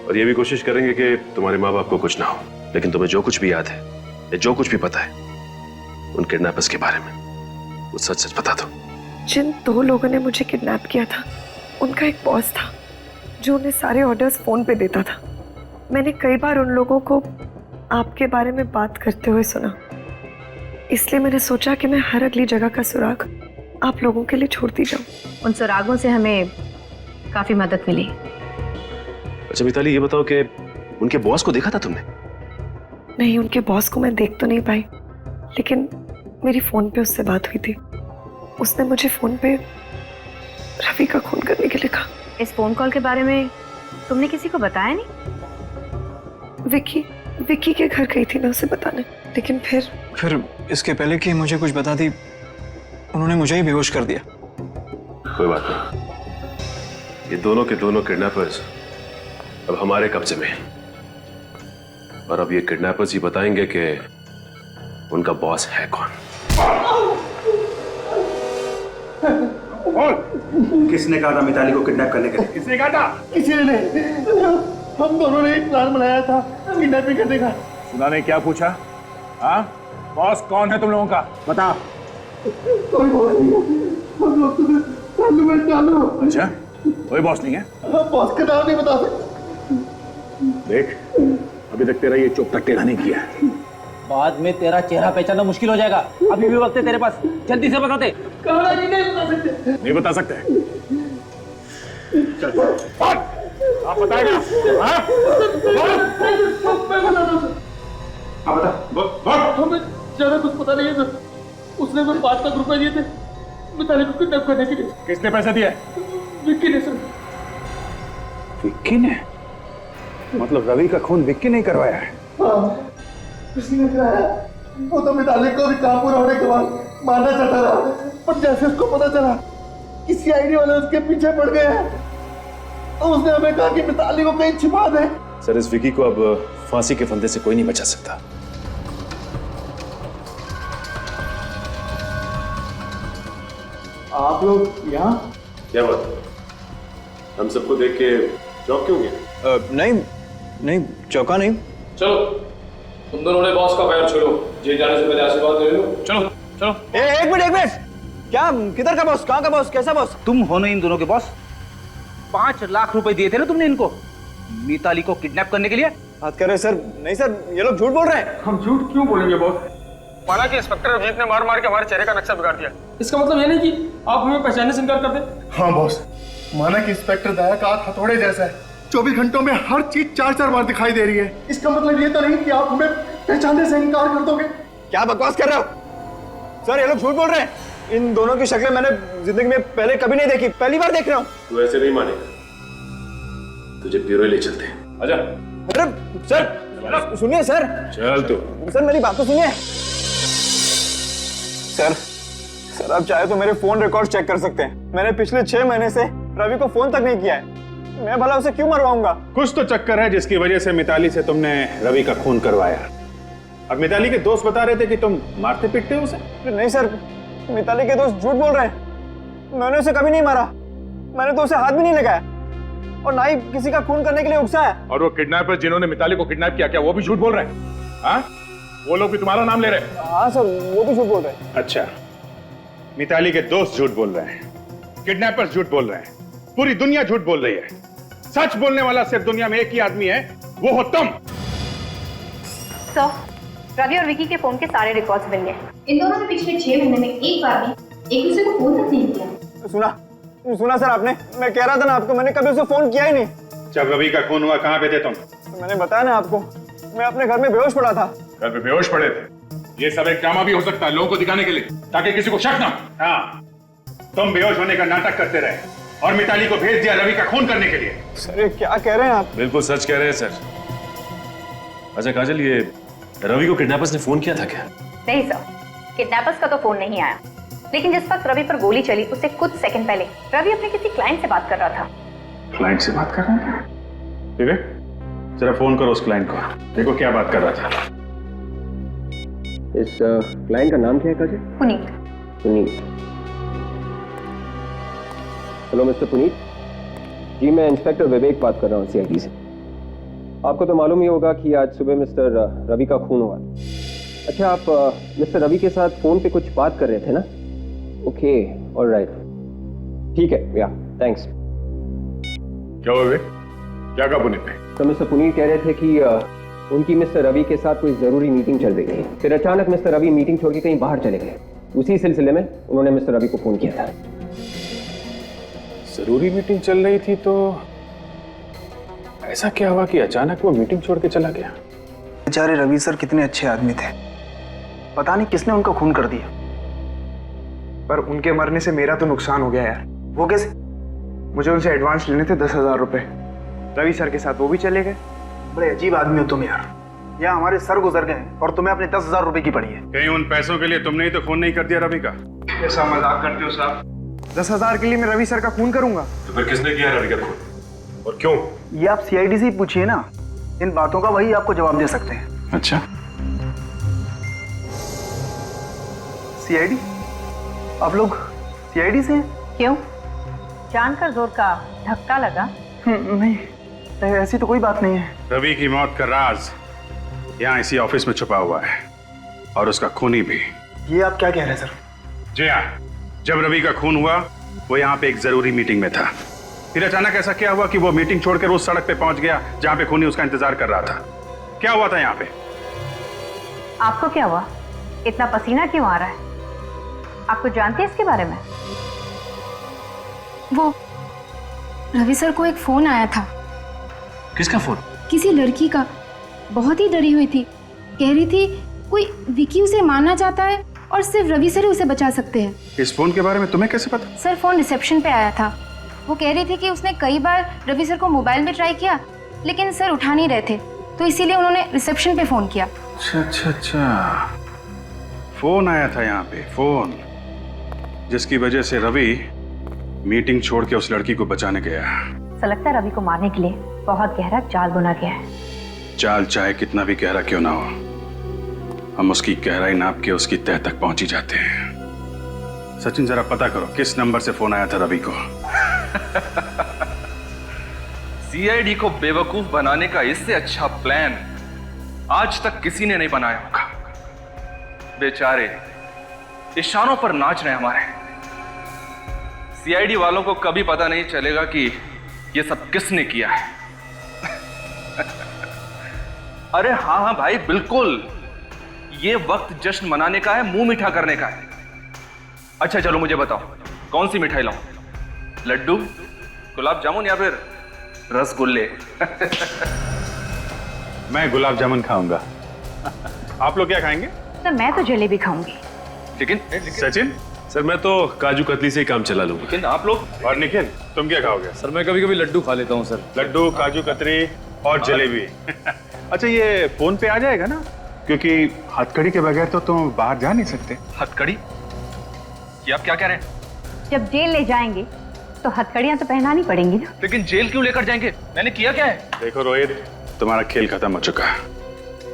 और ये भी कोशिश करेंगे कि तुम्हारे माँ बाप को कुछ ना हो। लेकिन तुम्हें जो कुछ भी याद है या जो कुछ भी पता है उन किडनैपर्स के बारे में, वो सच सच बता दो। जिन 2 लोगों ने मुझे किडनैप किया था, उनका एक बॉस था जो उन्हें सारे ऑर्डर्स फोन पे देता था। मैंने कई बार उन लोगों को आपके बारे में बात करते हुए सुना, इसलिए मैंने सोचा कि मैं हर अगली जगह का सुराग आप लोगों के लिए छोड़ती जाऊं। उन सुरागों से हमें काफी मदद मिली। अच्छा मिताली, ये बताओ कि उनके बॉस को देखा था तुमने? नहीं, उनके बॉस को मैं देख तो नहीं पाई, लेकिन मेरी फोन पे उससे बात हुई थी। उसने मुझे फोन पे रवि का खून करने के लिए कहा। इस फोन कॉल के बारे में तुमने किसी को बताया नहीं? विक्की के घर गई थी मैं उसे बताने, लेकिन फिर इसके पहले कि मुझे कुछ बता दी, उन्होंने मुझे ही बेहोश कर दिया। कोई बात नहीं, ये दोनों के दोनों किडनैपर्स अब हमारे कब्जे में हैं, और अब ये किडनैपर्स ही बताएंगे कि उनका बॉस है कौन। किसने कहा था मिताली को किडनैप करने के लिए? किसने कहा था? किसी ने नहीं, हम दोनों ने एक प्लान बनाया था किडनैपिंग करने का। सुना ने क्या पूछा? हाँ, बॉस कौन है तुम लोगों का? बता। कोई बॉस नहीं है, हम लोग तो चालू में चालू। अच्छा, कोई बॉस नहीं है? बॉस का नाम नहीं बता सकते। देख, अभी तक तेरा ये चुप तक टेढ़ा नहीं किया है। बाद में तेरा चेहरा पहचानना मुश्किल हो जाएगा। अभी भी वक्त है तेरे पास, जल्दी से बता दे। कहा नहीं बता सकते। नहीं बता सकते? चल, आप बताएगा? हाँ? बता। हमें ज्यादा कुछ पता नहीं है सर। उसने हमें 5 लाख रुपए दिए थे मिताली को किडनैप करने के लिए। किसने पैसे दिए? विक्की ने सर। विक्की ने? मतलब रवि का खून विक्की ने करवाया है? हाँ, किसी ने कराया। वो तो मिताली को भी काम पूरा होने के बाद मारना चाहता था, पर जैसे उसको पता चला कि सीआईडी वाले उसके पीछे पड़ गए हैं, तो उसने हमें कहा कि मिताली को कहीं छिपा दे। सर, इस विकी को अब फांसी के फंदे से कोई नहीं बचा सकता। आप लोग यहाँ? क्या बात? हम सबको देख के चौंक क्यों गए? नहीं, चौंका नहीं। चलो, तुम दोनों ने बॉस का पैर छोड़ो, जेल जाने से पहले आशीर्वाद ले लो। चलो चलो। एक मिनट। क्या? किधर का बॉस? कहाँ का बॉस? कैसा बॉस? तुम हो ना इन दोनों के बॉस? 5 लाख रुपए दिए थे ना तुमने इनको मिताली को किडनैप करने के लिए? बात कर रहे सर? नहीं सर, ये लोग झूठ बोल रहे हैं। हम झूठ क्यों बोलेंगे बॉस? माना कि इंस्पेक्टर अभिजीत ने मार मार के हमारे चेहरे का नक्शा बिगाड़ दिया। इसका मतलब ये नहीं कि आप हमें पहचानने से इनकार कर दे। हाँ बॉस, माना कि इंस्पेक्टर दया का हाथ हथौड़े जैसा है, 24 घंटों में हर चीज 4-4 बार दिखाई दे रही है। इसका मतलब ये तो नहीं कि आप हमें पहचानने से इनकार कर दोगे। क्या बकवास कर रहे हो सर? ये लोग झूठ बोल रहे हैं। इन दोनों की शक्लें मैंने जिंदगी में पहले कभी नहीं देखी, पहली बार देख रहा हूँ। तू ऐसे नहीं मानेगा, तुझे ब्यूरो ले चलते हैं। आजा। अरे सर, सुनिए सर। चल तू। सर मेरी बात तो सुनिए। सर आप चाहे तो मेरे फोन रिकॉर्ड चेक कर सकते हैं। मैंने पिछले 6 महीने से रवि को फोन तक नहीं किया है। मैं भला उसे क्यों मरवाऊंगा? कुछ तो चक्कर है जिसकी वजह से मिताली से तुमने रवि का खून करवाया। अब मिताली के दोस्त बता रहे थे कि तुम मारते पीटते हो उसे। नहीं सर, मिताली के दोस्त झूठ बोल रहे हैं। मैंने उसे कभी नहीं मारा, मैंने तो उसे हाथ भी नहीं लगाया, और ना ही किसी का खून करने के लिए उकसाया। और वो किडनैपर जिन्होंने मिताली को किडनैप किया, क्या वो भी झूठ बोल रहे हैं? हाँ? वो लोग भी तुम्हारा नाम ले रहे हैं? हाँ सर, वो भी झूठ बोल रहे हैं। अच्छा, मिताली के दोस्त झूठ बोल रहे हैं, किडनैपर्स झूठ बोल रहे हैं, पूरी दुनिया झूठ बोल रही है। सच बोलने वाला सिर्फ दुनिया में एक ही आदमी है, वो हो तुम। रवि और विकी के फोन के सारे रिकॉर्ड्स मिल गए। इन दोनों ने पिछले 6 महीने में एक बार भी एक दूसरे को फोन तक नहीं किया। सुना सर आपने? मैं कह रहा था ना आपको, मैंने कभी उसे फोन किया ही नहीं। जब रवि का खून हुआ कहाँ पे थे तुम? तो मैंने बताया ना आपको, मैं अपने घर में बेहोश पड़ा था। घर पे बेहोश पड़े थे? ये सब एक ड्रामा भी हो सकता है लोगों को दिखाने के लिए, ताकि किसी को शक ना। हाँ, तुम बेहोश होने का नाटक करते रहे और मिताली को भेज दिया रवि का खून करने के लिए। सर ये क्या कह रहे हैं आप? बिल्कुल सच कह रहे हैं सर। अच्छा काजल, ये रवि को किडनैपर्स ने फोन किया था क्या? नहीं सर, किडनैपर्स का तो फोन नहीं आया, लेकिन जिस वक्त रवि पर गोली चली उससे कुछ सेकंड पहले रवि अपने किसी क्लाइंट से बात कर रहा था। क्लाइंट से बात कर रहे हैं? ठीक है, जरा फोन करो उस क्लाइंट को, देखो क्या बात कर रहा था। इस क्लाइंट का नाम क्या है काजी? पुनीत। पुनीत। हेलो मिस्टर पुनीत जी, मैं इंस्पेक्टर विवेक बात कर रहा हूँ सीआईडी से। आपको तो मालूम ही होगा कि आज सुबह मिस्टर रवि का खून हुआ। अच्छा, आप मिस्टर रवि के साथ फोन पे कुछ बात कर रहे थे ना? ओके, ऑलराइट, ठीक है, या थैंक्स। क्या हुआ विवेक? क्या कहा पुनीत ने? तो मिस्टर पुनीत कह रहे थे कि उनकी मिस्टर रवि के साथ कोई जरूरी मीटिंग चल रही थी, फिर अचानक मिस्टर रवि मीटिंग छोड़ के कहीं बाहर चले गए। उसी सिलसिले में उन्होंने मिस्टर रवि को फोन किया था। जरूरी मीटिंग चल रही थी तो ऐसा क्या हुआ कि अचानक वो मीटिंग छोड़ के चला गया? बेचारे रवि सर कितने अच्छे आदमी थे, पता नहीं किसने उनका खून कर दिया। पर उनके मरने से मेरा तो नुकसान हो गया यार। वो कैसे? मुझे उनसे एडवांस लेने थे 10,000 रुपए, रवि सर के साथ वो भी चले गए। बड़े अजीब आदमी हो तुम यार। यहाँ हमारे सर गुजर गए और तुम्हें अपने 10,000 रुपए की पड़ी है। कहीं उन पैसों के लिए तुमने ही तो खून नहीं कर दिया रवि का? ऐसा मजाक करते हो साहब? 10,000 के लिए मैं रवि सर का खून करूंगा? तो फिर किसने किया रवि का खून और क्यों? ये आप सीआईडी से ही पूछिए ना, इन बातों का वही आपको जवाब दे सकते हैं। अच्छा, सीआईडी? आप लोग सीआईडी से हैं? क्यों, जानकर जोर का धक्का लगा? नहीं, ऐसी तो कोई बात नहीं है। रवि की मौत का राज यहाँ इसी ऑफिस में छुपा हुआ है और उसका खूनी भी। ये आप क्या कह रहे हैं सर? जी हाँ, जब रवि का खून हुआ वो यहाँ पे एक जरूरी मीटिंग में था, फिर अचानक ऐसा क्या हुआ कि वो मीटिंग छोड़कर उस सड़क पे पहुंच गया जहाँ पे खूनी उसका इंतजार कर रहा था। क्या हुआ था यहाँ पे? आपको क्या हुआ? इतना पसीना क्यों आ रहा है? आपको जानते हैं इसके बारे में? वो रवि सर को एक फोन आया था। किसका फोन? किसी लड़की का। बहुत ही डरी हुई थी, कह रही थी कोई विकी उसे मारना चाहता है और सिर्फ रवि सर ही उसे बचा सकते हैं। इस फोन के बारे में तुम्हें कैसे पता? सर, फोन रिसेप्शन पे आया था। वो कह रही थी कि उसने कई बार रवि सर को मोबाइल में ट्राई किया लेकिन सर उठा नहीं रहे थे, तो इसीलिए उन्होंने रिसेप्शन पे फोन किया। अच्छा, फोन आया था यहाँ पे, फोन जिसकी वजह से रवि मीटिंग छोड़ के उस लड़की को बचाने गया। ऐसा लगता है रवि को मारने के लिए बहुत गहरा जाल बुना गया है। जाल चाहे कितना भी गहरा क्यों ना हो, हम उसकी गहराई नाप के उसकी तह तक पहुंच ही जाते हैं। सचिन, जरा पता करो किस नंबर से फोन आया था रवि को। सीआईडी को बेवकूफ बनाने का इससे अच्छा प्लान आज तक किसी ने नहीं बनाया होगा। बेचारे इशारों पर नाच रहे हमारे। सीआईडी वालों को कभी पता नहीं चलेगा कि ये सब किसने किया है। अरे हाँ भाई, बिल्कुल, ये वक्त जश्न मनाने का है, मुंह मीठा करने का है। अच्छा चलो मुझे बताओ, कौन सी मिठाई लाऊं? लड्डू, गुलाब जामुन या फिर रसगुल्ले? मैं गुलाब जामुन खाऊंगा। आप लोग क्या खाएंगे? सर, मैं तो जलेबी खाऊंगी। लेकिन सचिन? सर मैं तो काजू कतली से ही काम चला लूंगा। लेकिन आप लोग? और निखिल, तुम क्या खाओगे? सर मैं कभी कभी लड्डू खा लेता हूँ सर। लड्डू, काजू कतरी और जलेबी। अच्छा, ये फोन पे आ जाएगा ना? क्योंकि हथकड़ी के बगैर तो तुम बाहर जा नहीं सकते। हथकड़ी? ये आप क्या कह रहे हैं? जब जेल ले जाएंगे तो हथकड़ियां तो पहनानी पड़ेंगी ना। लेकिन जेल क्यों लेकर जाएंगे? मैंने किया क्या है? देखो रोहित, तुम्हारा खेल खत्म हो चुका है।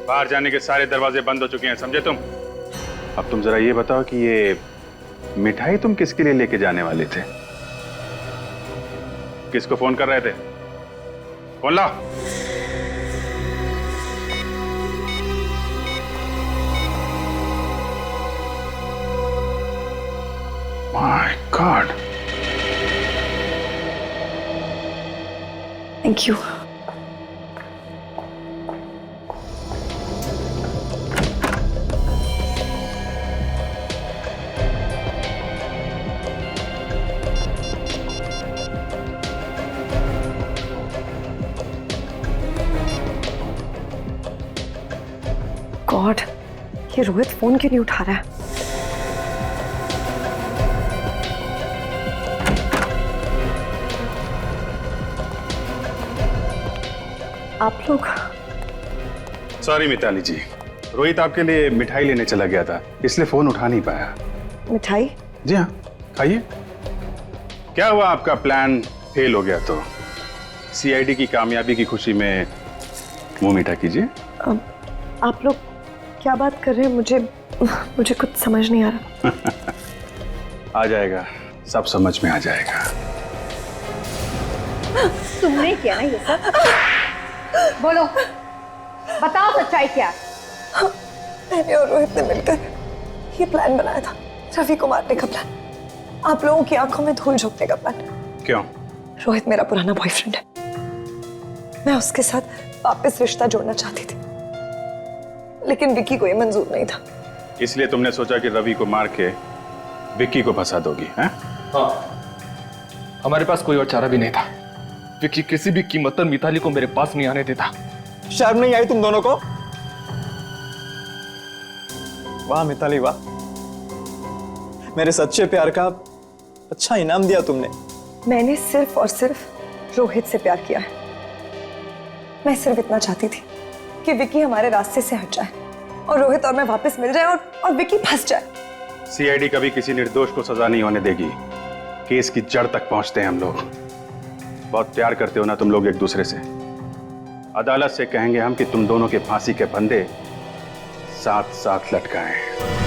बाहर जाने के सारे दरवाजे बंद हो चुके हैं, समझे तुम? अब तुम जरा ये बताओ कि ये मिठाई तुम किसके लिए लेके जाने वाले थे? किसको फोन कर रहे थे? फोन ला। My god. Thank you. God, ये रोहित फोन क्यों नहीं उठा रहा है? आप लोग? सॉरी मिताली जी, रोहित आपके लिए मिठाई लेने चला गया था, इसलिए फोन उठा नहीं पाया। मिठाई? जी हाँ, खाइए। क्या हुआ, आपका प्लान फेल हो गया तो? सीआईडी की कामयाबी की खुशी में मुंह मीठा कीजिए। आप लोग क्या बात कर रहे हैं? मुझे कुछ समझ नहीं आ रहा। आ जाएगा, सब समझ में आ जाएगा। तुमने किया ना ये सब? बोलो, बताओ सच्चाई क्या? मैंने और रोहित ने मिलकर ये प्लान बनाया था, रवि को मारने का प्लान, आप लोगों की आंखों में धूल झोंकने का प्लान। क्यों? रोहित मेरा पुराना बॉयफ्रेंड है, मैं उसके साथ वापस रिश्ता जोड़ना चाहती थी, लेकिन विक्की को ये मंजूर नहीं था। इसलिए तुमने सोचा कि रवि को मार के विक्की को फंसा दोगी, हैं? हाँ, हमारे पास कोई और चारा भी नहीं था। विक्की किसी भी कीमत पर मिताली को मेरे पास नहीं आने देता। शर्म नहीं आई तुम दोनों को? वाह मिताली वाह, मेरे सच्चे प्यार का अच्छा इनाम दिया तुमने। मैंने सिर्फ और सिर्फ रोहित से प्यार किया है। मैं सिर्फ इतना चाहती थी कि विक्की हमारे रास्ते से हट जाए और रोहित और मैं वापस मिल जाए और विक्की फंस जाए। सीआईडी कभी किसी निर्दोष को सजा नहीं होने देगी। केस की जड़ तक पहुंचते हैं हम लोग। बहुत प्यार करते हो ना तुम लोग एक दूसरे से। अदालत से कहेंगे हम कि तुम दोनों के फांसी के फंदे साथ साथ लटकाएं।